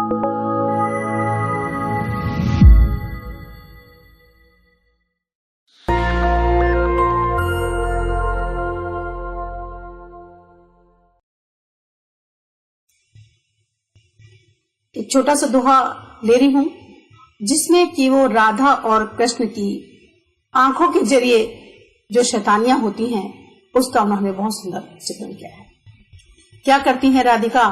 एक छोटा सा दोहा ले रही हूं जिसमें कि वो राधा और कृष्ण की आंखों के जरिए जो शैतानियां होती हैं उसका उन्होंने बहुत सुंदर चित्रण किया है। क्या करती हैं राधिका?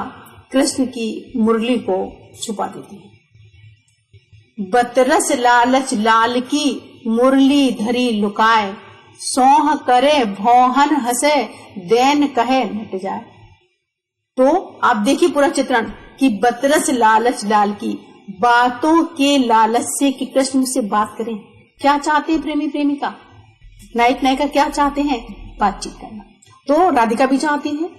कृष्ण की मुरली को छुपा देती है। बतरस लालच लाल की मुरली धरी लुकाए, सोह करे भौहन हंसे देन कहे मिट जाए। तो आप देखिए पूरा चित्रण कि बतरस लालच लाल की, बातों के लालच से कि कृष्ण मुझसे बात करें। क्या चाहते हैं प्रेमी प्रेमिका? नायक नायिका क्या चाहते हैं? बातचीत करना। तो राधिका भी चाहती है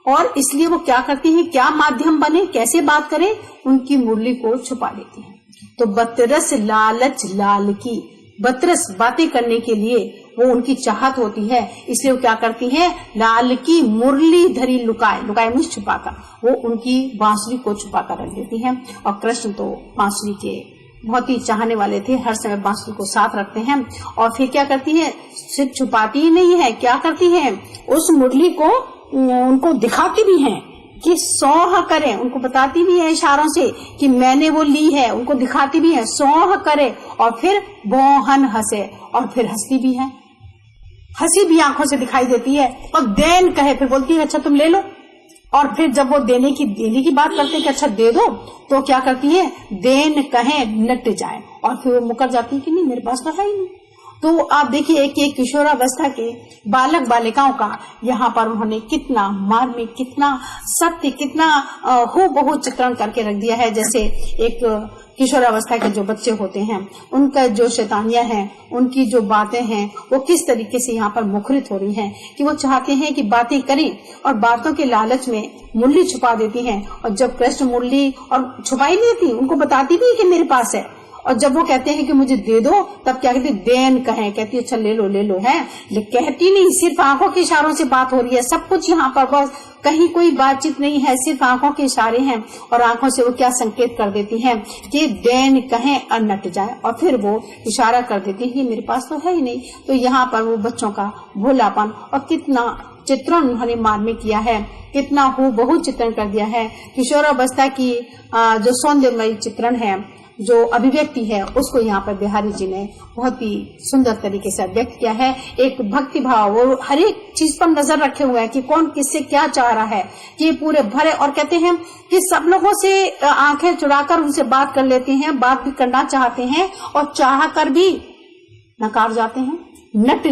और इसलिए वो क्या करती है, क्या माध्यम बने, कैसे बात करें, उनकी मुरली को छुपा देती है। तो बतरस लालच लाल की, बतरस बातें करने के लिए वो उनकी चाहत होती है, इसलिए वो क्या करती हैं, लाल की मुरली धरी लुकाए, लुकाए मुझ छुपाकर, वो उनकी बांसुरी को छुपाकर रख देती है। और कृष्ण तो बांसुरी के बहुत ही चाहने वाले थे, हर समय बांसुरी को साथ रखते हैं। और फिर क्या करती है, सिर्फ छुपाती ही नहीं है, क्या करती है, उस मुरली को उनको दिखाती भी है कि सौह करें, उनको बताती भी है इशारों से कि मैंने वो ली है, उनको दिखाती भी है, सौह करे, और फिर भौहन हंसे, और फिर हंसती भी है, हंसी भी आंखों से दिखाई देती है। और देन कहे, फिर बोलती है अच्छा तुम ले लो। और फिर जब वो देने की बात करते हैं कि अच्छा दे दो, तो क्या करती है, देन कहे नट जाए, और फिर वो मुकर जाती है कि नहीं मेरे पास तो है ही नहीं। तो आप देखिए कि किशोरावस्था के बालक बालिकाओं का यहाँ पर उन्होंने कितना मार्मिक, कितना सत्य, कितना हूबहू चित्रण करके रख दिया है। जैसे एक किशोरावस्था के जो बच्चे होते हैं, उनका जो शैतानियां हैं, उनकी जो बातें हैं, वो किस तरीके से यहाँ पर मुखरित हो रही हैं कि वो चाहते हैं कि बातें करें और बातों के लालच में मुरली छुपा देती हैं। और जब कृष्ण मुरली और छुपाई नहीं देती, उनको बताती भी कि मेरे पास है, और जब वो कहते हैं कि मुझे दे दो, तब क्या कहती, देन कहे, कहती अच्छा ले लो है, लेकिन कहती नहीं, सिर्फ आंखों के इशारों से बात हो रही है। सब कुछ यहाँ पर बस, कहीं कोई बातचीत नहीं है, सिर्फ आंखों के इशारे हैं। और आंखों से वो क्या संकेत कर देती हैं कि देन कहे और नट जाए, और फिर वो इशारा कर देती है मेरे पास तो है ही नहीं। तो यहाँ पर वो बच्चों का भोलापन और कितना चित्रण उन्होंने मार्मिक किया है, कितना हूबहू चित्रण कर दिया है। किशोरावस्था की जो सौंदर्यमयी चित्रण है, जो अभिव्यक्ति है, उसको यहाँ पर बिहारी जी ने बहुत ही सुंदर तरीके से व्यक्त किया है। एक भक्ति भाव, वो हर एक चीज पर नजर रखे हुए हैं कि कौन किससे क्या चाह रहा है, कि पूरे भरे। और कहते हैं कि सब लोगों से आंखें चुराकर उनसे बात कर लेते हैं, बात भी करना चाहते हैं, और चाह कर भी नकार जाते हैं, नट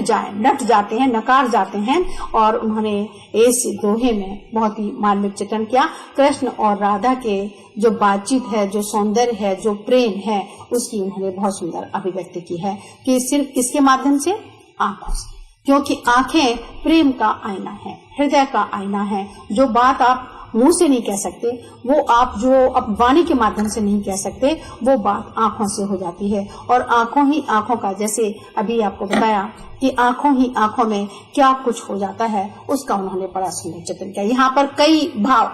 जाते हैं, नकार जाते हैं। और उन्होंने इस दोहे में बहुत ही मार्मिक चित्रण किया। कृष्ण और राधा के जो बातचीत है, जो सौंदर्य है, जो प्रेम है, उसकी उन्होंने बहुत सुंदर अभिव्यक्ति की है कि सिर्फ किसके माध्यम से, आंखों से, क्योंकि आंखें प्रेम का आईना है, हृदय का आईना है। जो बात आप मुंह से नहीं कह सकते, वो आप जो अब वाणी के माध्यम से नहीं कह सकते, वो बात आंखों से हो जाती है। और आंखों ही आंखों का, जैसे अभी आपको बताया कि आंखों ही आंखों में क्या कुछ हो जाता है, उसका उन्होंने बड़ा सुंदर चित्रण किया। यहाँ पर कई भाव,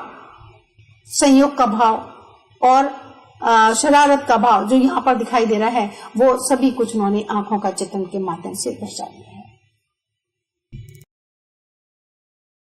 संयोग का भाव और शरारत का भाव जो यहाँ पर दिखाई दे रहा है, वो सभी कुछ उन्होंने आंखों का चित्रण के माध्यम से दर्शा दिया है।